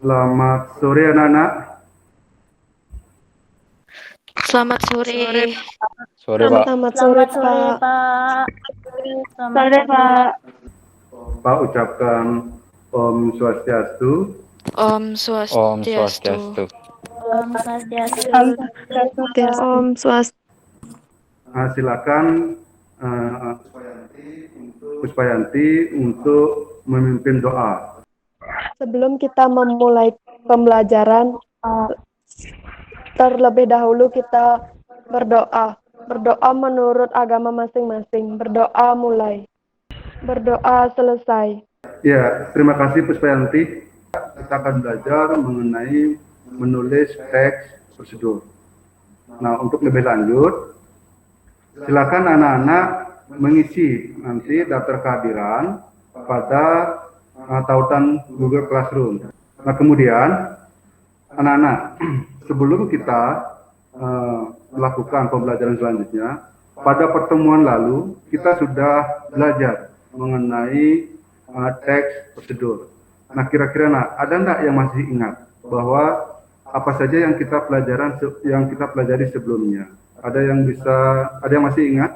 Selamat sore anak-anak. Selamat sore. Sore, Pak. Selamat sore, Pak. Selamat sore, Pak. Pak ucapkan Om Swastiastu. Om Om Swastiastu. Swastiastu. Om Swastiastu. Om Swastiastu. Silakan Puspayanti untuk memimpin doa. Sebelum kita memulai pembelajaran, terlebih dahulu kita berdoa. Berdoa menurut agama masing-masing. Berdoa mulai. Berdoa selesai. Ya, terima kasih Puspayanti. Kita akan belajar mengenai menulis teks prosedur. Nah, untuk lebih lanjut, silakan anak-anak mengisi nanti daftar kehadiran pada tautan Google Classroom. Nah, kemudian anak-anak, sebelum kita melakukan pembelajaran selanjutnya, pada pertemuan lalu kita sudah belajar mengenai teks prosedur. Nah, kira-kira ada enggak yang masih ingat bahwa apa saja yang kita pelajari sebelumnya? Ada yang masih ingat?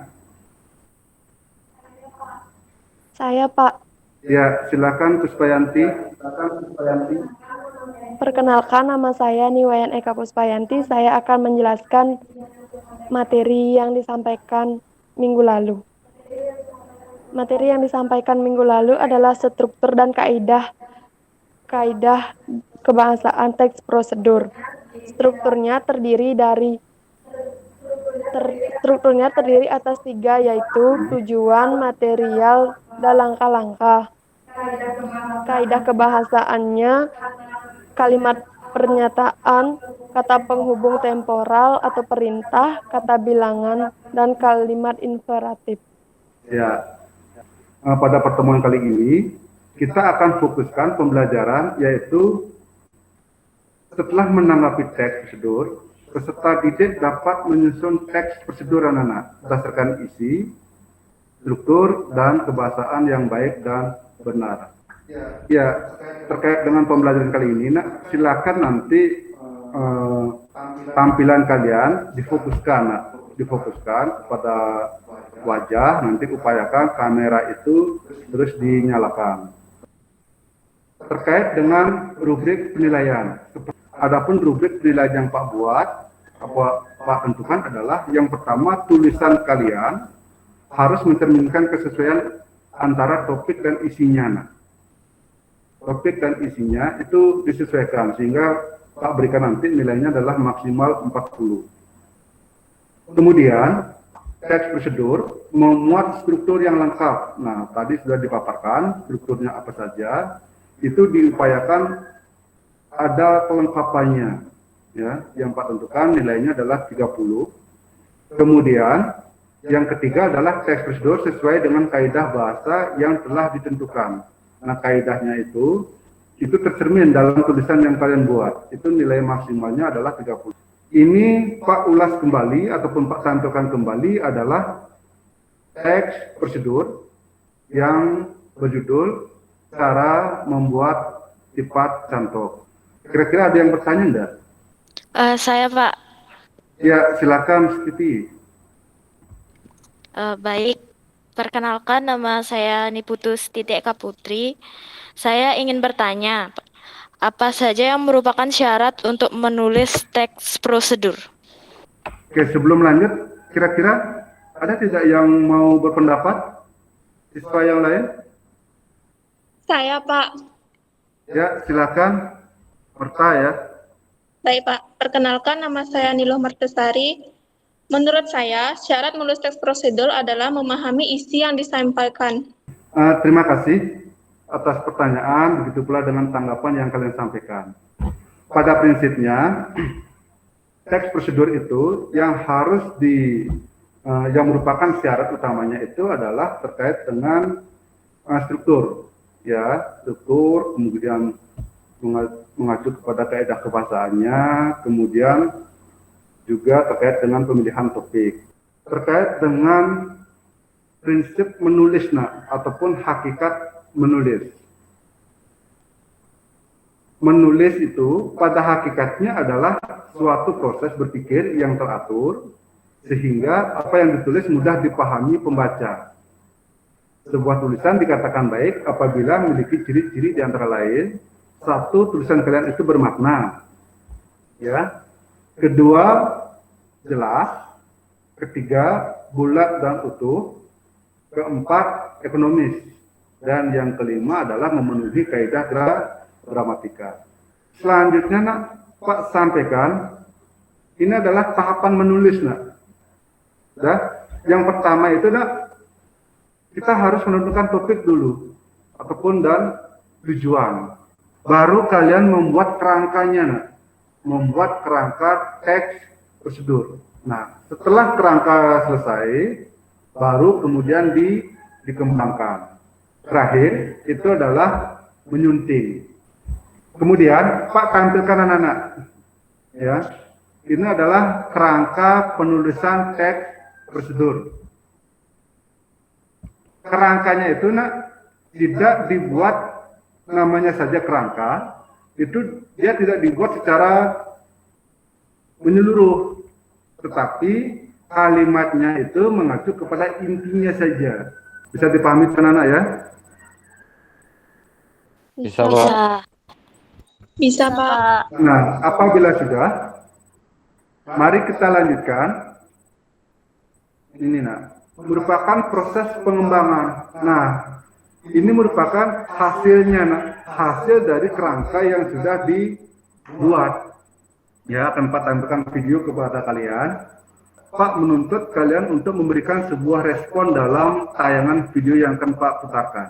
Saya, Pak. Ya, silakan Puspayanti. Perkenalkan, nama saya Niwayan Eka Puspayanti. Saya akan menjelaskan materi yang disampaikan minggu lalu. Materi yang disampaikan minggu lalu adalah struktur dan kaidah kebahasaan teks prosedur. Strukturnya terdiri atas 3, yaitu tujuan, material, dan langkah-langkah. Kaidah kebahasaannya kalimat pernyataan, kata penghubung temporal atau perintah, kata bilangan, dan kalimat imperatif. Ya, pada pertemuan kali ini kita akan fokuskan pembelajaran, yaitu setelah menanggapi teks prosedur, peserta didik dapat menyusun teks prosedur anak-anak berdasarkan isi, struktur, dan kebahasaan yang baik dan benar. Ya, terkait dengan pembelajaran kali ini, silakan nanti tampilan kalian difokuskan pada wajah, nanti upayakan kamera itu terus dinyalakan. Terkait dengan rubrik penilaian, adapun rubrik penilaian yang Pak tentukan adalah yang pertama, tulisan kalian harus mencerminkan kesesuaian antara topik dan isinya. Topik dan isinya itu disesuaikan sehingga Pak berikan nanti nilainya adalah maksimal 40. Kemudian teks prosedur memuat struktur yang lengkap. Nah, tadi sudah dipaparkan strukturnya apa saja. Itu diupayakan ada kelengkapannya. Ya, yang Pak tentukan nilainya adalah 30. Kemudian yang ketiga adalah teks prosedur sesuai dengan kaidah bahasa yang telah ditentukan. Nah, kaidahnya itu tercermin dalam tulisan yang kalian buat. Itu nilai maksimalnya adalah 30. Ini Pak ulas kembali ataupun Pak cantumkan kembali adalah teks prosedur yang berjudul cara membuat sifat cantok. Kira-kira ada yang bertanya enggak? Saya, Pak. Ya, silakan Siti. Baik. Perkenalkan, nama saya Niputus Titik Eka Putri. Saya ingin bertanya, apa saja yang merupakan syarat untuk menulis teks prosedur? Oke, sebelum lanjut, kira-kira ada tidak yang mau berpendapat? Siswa yang lain? Saya, Pak. Ya, silakan. Merta ya. Baik, Pak. Perkenalkan, nama saya Nilo Martesari. Menurut saya, syarat menulis teks prosedur adalah memahami isi yang disampaikan. Terima kasih atas pertanyaan, begitu pula dengan tanggapan yang kalian sampaikan. Pada prinsipnya, teks prosedur itu yang yang merupakan syarat utamanya itu adalah terkait dengan struktur, ya, struktur, kemudian mengacu kepada kaidah kebahasaannya, kemudian juga terkait dengan pemilihan topik, terkait dengan prinsip menulis ataupun hakikat menulis. menulis itu pada hakikatnya adalah suatu proses berpikir yang teratur sehingga apa yang ditulis mudah dipahami pembaca. Sebuah tulisan dikatakan baik apabila memiliki ciri-ciri di antara lain, satu, tulisan kalian itu bermakna, ya. Kedua, jelas. Ketiga, bulat dan utuh. Keempat, ekonomis. Dan yang kelima adalah memenuhi kaidah gramatika. Selanjutnya, nak, Pak sampaikan, ini adalah tahapan menulis, nak. Yang pertama itu, nak, kita harus menentukan topik dulu, ataupun dan tujuan. Baru kalian membuat kerangkanya, nah. Membuat kerangka teks prosedur. Nah, setelah kerangka selesai, baru kemudian dikembangkan. Terakhir, itu adalah menyunting. Kemudian, Pak tampilkan anak-anak. Ya, ini adalah kerangka penulisan teks prosedur. Kerangkanya itu, nak, tidak dibuat namanya saja kerangka, itu dia tidak dibuat secara menyeluruh, tetapi kalimatnya itu mengacu kepada intinya saja. Bisa dipahami anak-anak ya? Bisa, Pak. Bisa, Pak. Nah, apabila sudah, mari kita lanjutkan. Ini, nak, merupakan proses pengembangan. Nah, ini merupakan hasilnya, nak, hasil dari kerangka yang sudah dibuat. Ya, akan Pak tampilkan video kepada kalian. Pak menuntut kalian untuk memberikan sebuah respon dalam tayangan video yang akan Pak putarkan.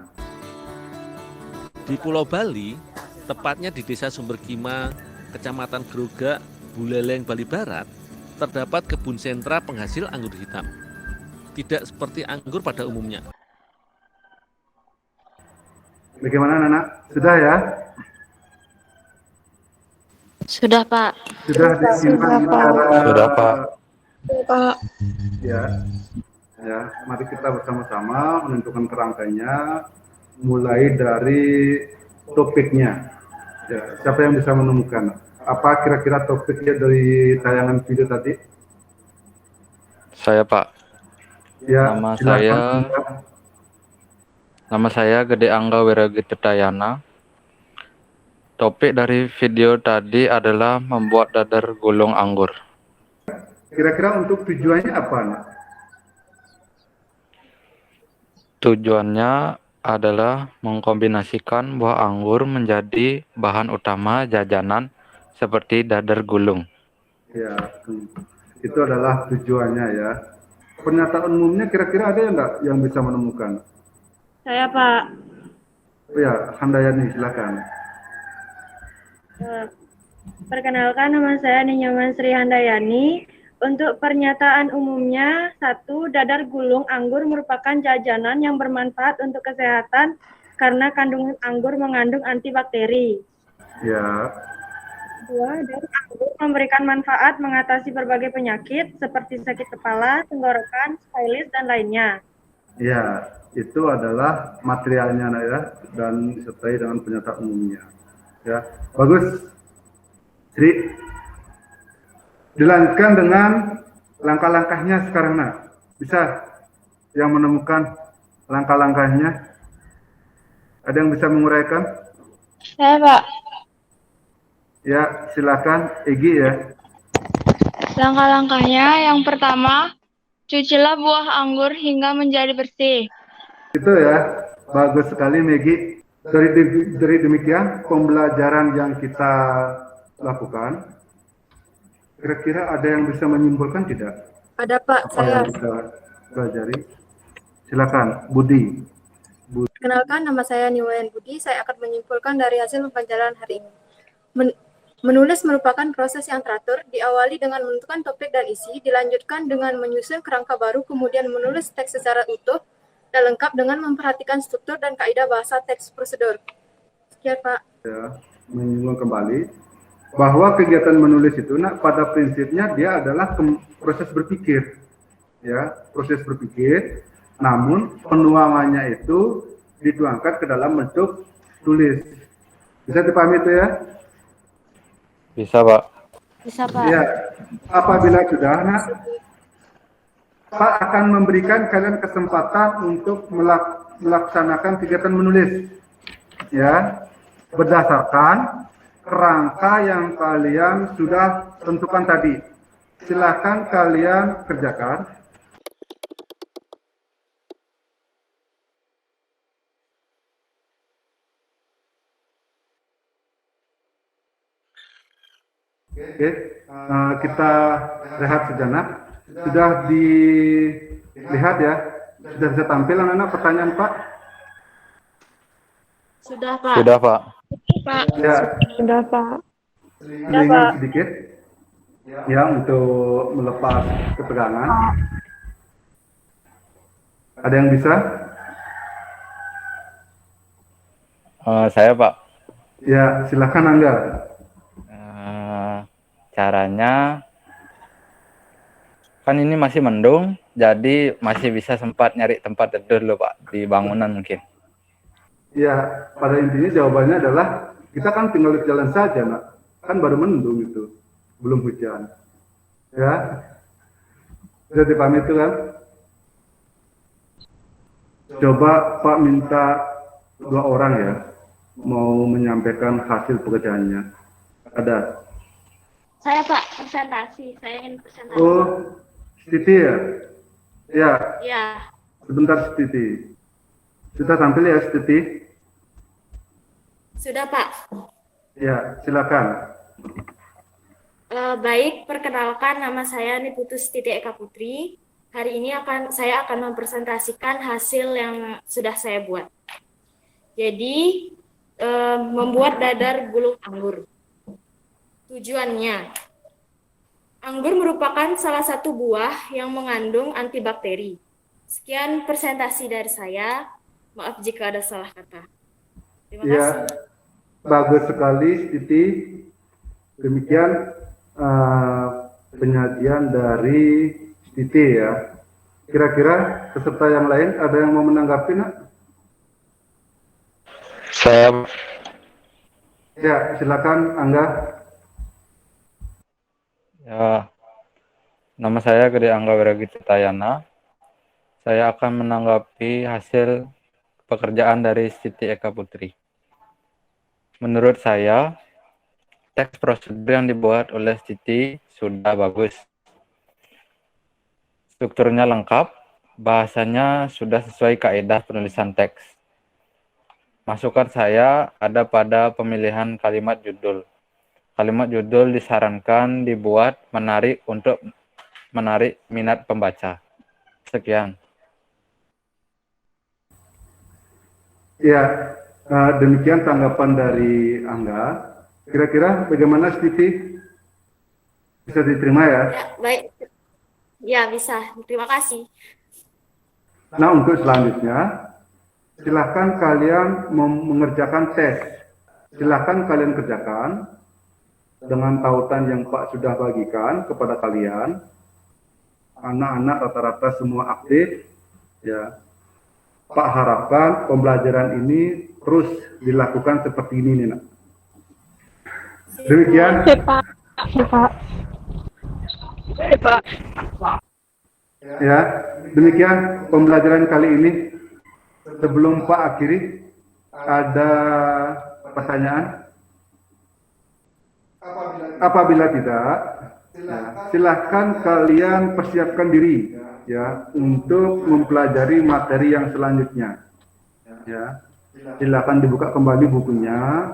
Di Pulau Bali, tepatnya di Desa Sumberkima, Kecamatan Grogak, Buleleng, Bali Barat, terdapat kebun sentra penghasil anggur hitam. Tidak seperti anggur pada umumnya. Bagaimana, anak? Sudah ya? Sudah, Pak. Sudah disimpan Sudah, Pak. secara... Sudah, Pak. Pak. Ya, ya. Mari kita bersama-sama menentukan kerangkanya, mulai dari topiknya. Ya, siapa yang bisa menemukan? Apa kira-kira topiknya dari tayangan video tadi? Saya, Pak. Ya, Nama silakan. Nama saya Gede Angga Wiragitayana. Topik dari video tadi adalah membuat dadar gulung anggur. Kira-kira untuk tujuannya apa, nak? Tujuannya adalah mengkombinasikan buah anggur menjadi bahan utama jajanan seperti dadar gulung. Ya, itu adalah tujuannya ya. Pernyataan umumnya kira-kira ada yang enggak yang bisa menemukan? Saya, Pak. Oh ya, Handayani, silakan. Perkenalkan, nama saya Ninyaman Sri Handayani. Untuk pernyataan umumnya, 1. Dadar gulung anggur merupakan jajanan yang bermanfaat untuk kesehatan karena kandungan anggur mengandung antibakteri. Ya, 2. Daun anggur memberikan manfaat mengatasi berbagai penyakit seperti sakit kepala, tenggorokan, spailis, dan lainnya. ya, itu adalah materialnya, nak, ya, dan disertai dengan pernyataan umumnya. Ya, bagus. Sri, dilanjutkan dengan langkah-langkahnya sekarang, nak. Bisa yang menemukan langkah-langkahnya? Ada yang bisa menguraikan? Saya, Pak. Ya, silakan, Egi ya. Langkah-langkahnya yang pertama, cucilah buah anggur hingga menjadi bersih. Itu ya, bagus sekali Megi. Dari demikian pembelajaran yang kita lakukan, kira-kira ada yang bisa menyimpulkan tidak? Ada, Pak. Apa Saya. yang kita pelajari? Silakan, Budi. Kenalkan, nama saya Niwayan Budi. Saya akan menyimpulkan dari hasil pembelajaran hari ini. Menulis merupakan proses yang teratur, diawali dengan menentukan topik dan isi, dilanjutkan dengan menyusun kerangka baru, kemudian menulis teks secara utuh, dan lengkap dengan memperhatikan struktur dan kaidah bahasa teks prosedur. Sekian, Pak. Ya, menyinggung kembali bahwa kegiatan menulis itu, nak, pada prinsipnya dia adalah proses berpikir, ya, proses berpikir. Namun penuangannya itu dituangkan ke dalam bentuk tulis. Bisa dipahami itu ya? Bisa, Pak. Bisa, Pak. Ya, apabila sudah, Nak, Pak akan memberikan kalian kesempatan untuk melaksanakan kegiatan menulis, ya, berdasarkan kerangka yang kalian sudah tentukan tadi. Silakan kalian kerjakan. Oke, kita rehat sejenak. Sudah dilihat ya? Sudah bisa tampil anak-anak pertanyaan Pak? Sudah, Pak. Sudah, Pak. Pak. Ya, Sudah, Pak. selingan sedikit ya untuk melepas ketegangan. Ada yang bisa? Saya, Pak. Ya, silakan Angga. Caranya kan ini masih mendung, jadi masih bisa sempat nyari tempat tidur dulu, Pak, di bangunan mungkin. Ya, pada intinya jawabannya adalah kita kan tinggal di jalan saja, Nak. Kan baru mendung itu, belum hujan. Ya, sudah dipahami itu kan? Coba Pak minta 2 orang ya, mau menyampaikan hasil pekerjaannya. Ada? Saya, Pak, presentasi. Saya ingin presentasi. Oh, Siti ya? Ya, Ya. sebentar Siti. Sudah tampil ya Siti? Sudah, Pak. Ya, silakan. Baik, perkenalkan nama saya Niputus Titi Eka Putri. Hari ini saya akan mempresentasikan hasil yang sudah saya buat. Jadi, membuat dadar gulung anggur. Tujuannya, anggur merupakan salah satu buah yang mengandung antibakteri. Sekian presentasi dari saya. Maaf jika ada salah kata. Terima Ya, kasih. bagus sekali Siti. Demikian penyajian dari Siti ya. Kira-kira peserta yang lain ada yang mau menanggapi, Nak? Saya, Ya, silakan Angga. ya, nama saya Gede Angga Wiragita Tayana. Saya akan menanggapi hasil pekerjaan dari Siti Eka Putri. Menurut saya, teks prosedur yang dibuat oleh Siti sudah bagus. Strukturnya lengkap, bahasanya sudah sesuai kaidah penulisan teks. Masukan saya ada pada pemilihan kalimat judul. Kalimat judul disarankan dibuat menarik untuk menarik minat pembaca. Sekian. Ya, demikian tanggapan dari Angga. Kira-kira bagaimana Siti? Bisa diterima ya? Ya, baik. Ya, bisa. Terima kasih. Nah, untuk selanjutnya, silakan kalian mengerjakan tes. Silakan kalian kerjakan dengan tautan yang Pak sudah bagikan kepada kalian. Anak-anak rata-rata semua aktif. Ya, Pak harapkan pembelajaran ini terus dilakukan seperti ini, nih, Nak. Demikian. Ya, demikian pembelajaran kali ini. Sebelum Pak akhiri, ada pertanyaan? Apabila tidak, silahkan kalian persiapkan diri ya untuk mempelajari materi yang selanjutnya. Ya, silahkan dibuka kembali bukunya,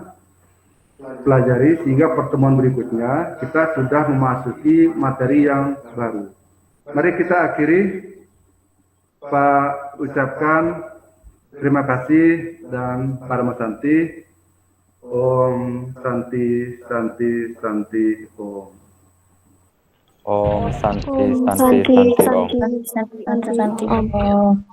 pelajari sehingga pertemuan berikutnya kita sudah memasuki materi yang baru. Mari kita akhiri. Pak ucapkan terima kasih dan Parama Santi. Om Santi Santi Santi Om. Om Santi Om Santi Santi Santi Om. Santi Santi Om.